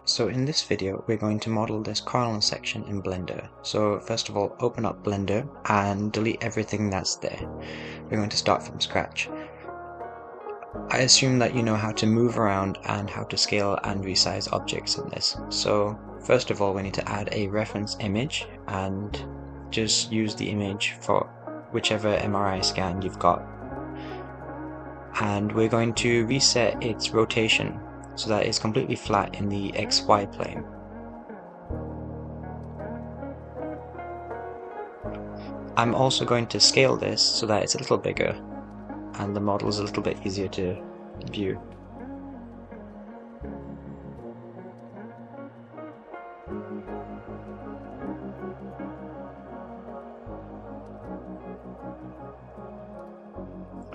So in this video, we're going to model this coronal section in Blender. So first of all, open up Blender and delete everything that's there. We're going to start from scratch. I assume that you know how to move around and how to scale and resize objects in this. So first of all, we need to add a reference image and just use the image for whichever MRI scan you've got. And we're going to reset its rotation so that it's completely flat in the XY plane. I'm also going to scale this so that it's a little bigger and the model is a little bit easier to view.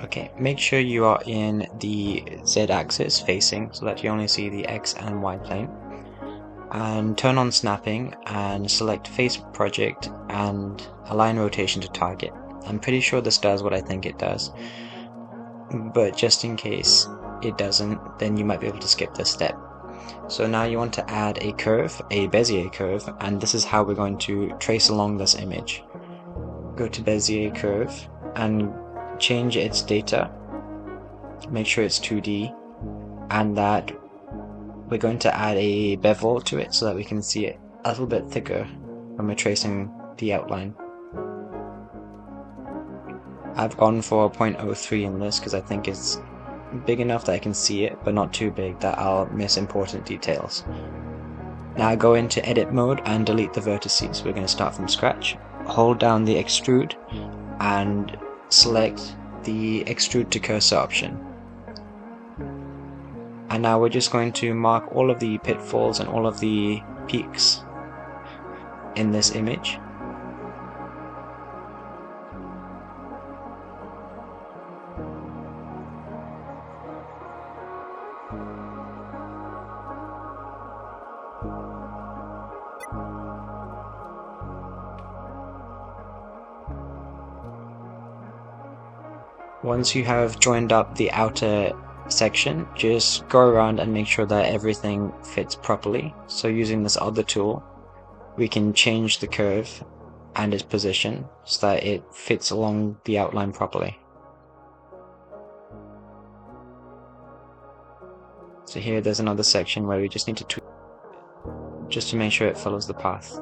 Okay, make sure you are in the Z-axis facing so that you only see the X and Y plane. And turn on snapping and select face project and align rotation to target. I'm pretty sure this does what I think it does, but just in case it doesn't, then you might be able to skip this step. So now you want to add a curve, a Bezier curve, and this is how we're going to trace along this image. Go to Bezier curve and change its data, make sure it's 2D, and that we're going to add a bevel to it so that we can see it a little bit thicker when we're tracing the outline. I've gone for 0.03 in this because I think it's big enough that I can see it, but not too big that I'll miss important details. Now go into edit mode and delete the vertices. We're going to start from scratch. Hold down the extrude and select the extrude to cursor option. And now we're just going to mark all of the pitfalls and all of the peaks in this image. Once you have joined up the outer section, just go around and make sure that everything fits properly. So using this other tool, we can change the curve and its position so that it fits along the outline properly. So here there's another section where we just need to tweak just to make sure it follows the path.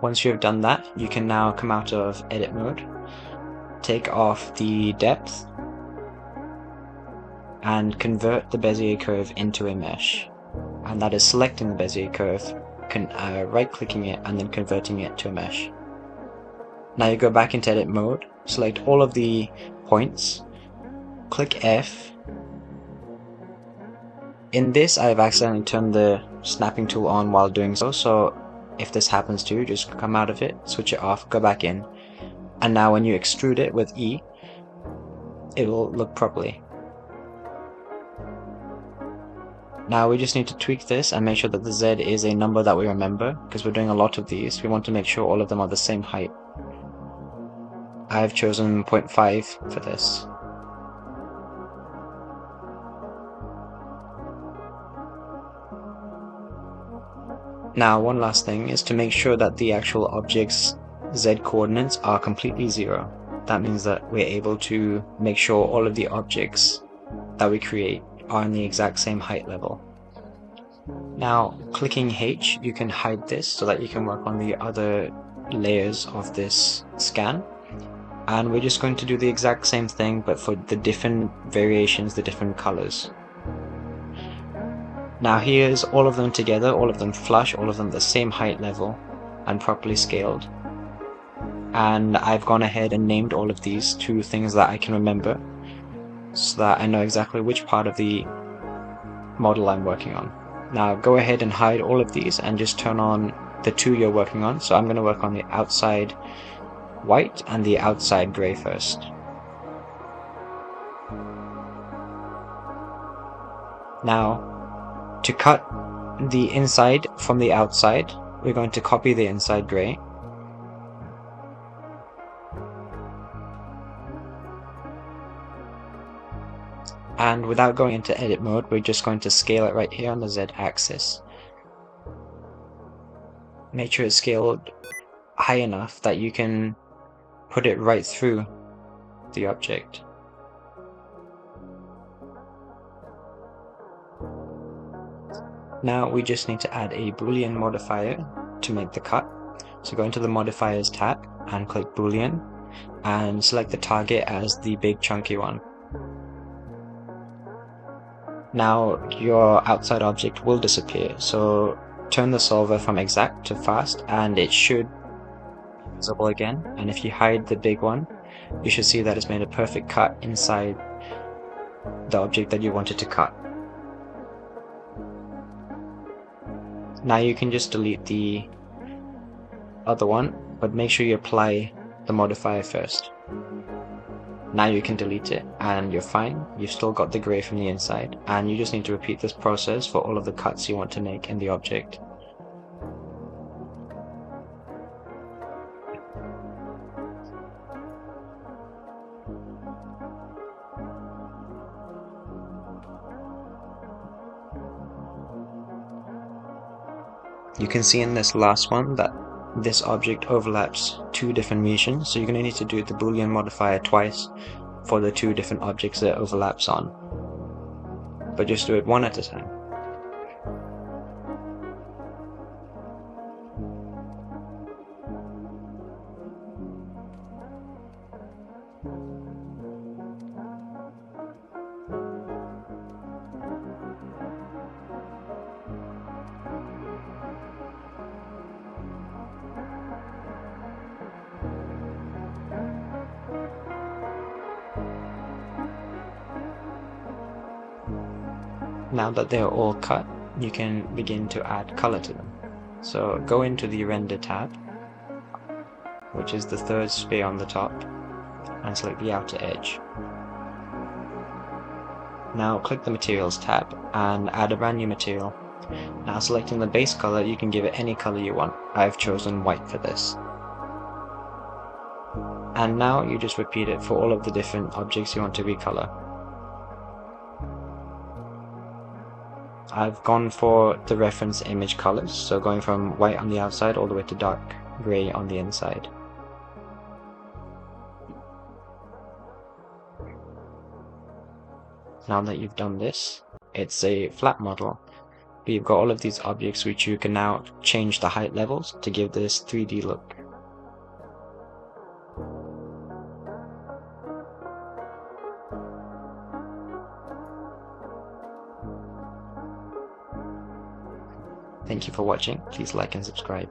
Once you have done that, you can now come out of edit mode, take off the depth, and convert the Bezier curve into a mesh. And that is selecting the Bezier curve, right-clicking it, and then converting it to a mesh. Now you go back into edit mode, select all of the points, click F. In this, I have accidentally turned the snapping tool on while doing so if this happens to you, just come out of it, switch it off, go back in, and now when you extrude it with E, it will look properly. Now we just need to tweak this and make sure that the Z is a number that we remember, because we're doing a lot of these. We want to make sure all of them are the same height. I've chosen 0.5 for this. Now one last thing is to make sure that the actual object's Z coordinates are completely 0. That means that we're able to make sure all of the objects that we create are in the exact same height level. Now clicking H, you can hide this so that you can work on the other layers of this scan. And we're just going to do the exact same thing but for the different variations, the different colors. Now here's all of them together, all of them flush, all of them the same height level and properly scaled. And I've gone ahead and named all of these to things that I can remember so that I know exactly which part of the model I'm working on. Now go ahead and hide all of these and just turn on the two you're working on. So I'm going to work on the outside white and the outside grey first. Now, to cut the inside from the outside, we're going to copy the inside gray. And without going into edit mode, we're just going to scale it right here on the Z axis. Make sure it's scaled high enough that you can put it right through the object. Now we just need to add a Boolean modifier to make the cut. So go into the modifiers tab and click Boolean and select the target as the big chunky one. Now your outside object will disappear, so turn the solver from exact to fast and it should be visible again. And if you hide the big one, you should see that it's made a perfect cut inside the object that you wanted to cut. Now you can just delete the other one, but make sure you apply the modifier first. Now you can delete it and you're fine. You've still got the gray from the inside, and you just need to repeat this process for all of the cuts you want to make in the object. You can see in this last one that this object overlaps two different regions, so you're going to need to do the Boolean modifier twice for the two different objects that it overlaps on. But just do it one at a time. Now that they're all cut, you can begin to add color to them. So go into the Render tab, which is the third sphere on the top, and select the outer edge. Now click the Materials tab and add a brand new material. Now selecting the base color, you can give it any color you want. I've chosen white for this. And now you just repeat it for all of the different objects you want to recolor. I've gone for the reference image colors, so going from white on the outside all the way to dark gray on the inside. Now that you've done this, it's a flat model, but you've got all of these objects which you can now change the height levels to give this 3D look. Thank you for watching. Please like and subscribe.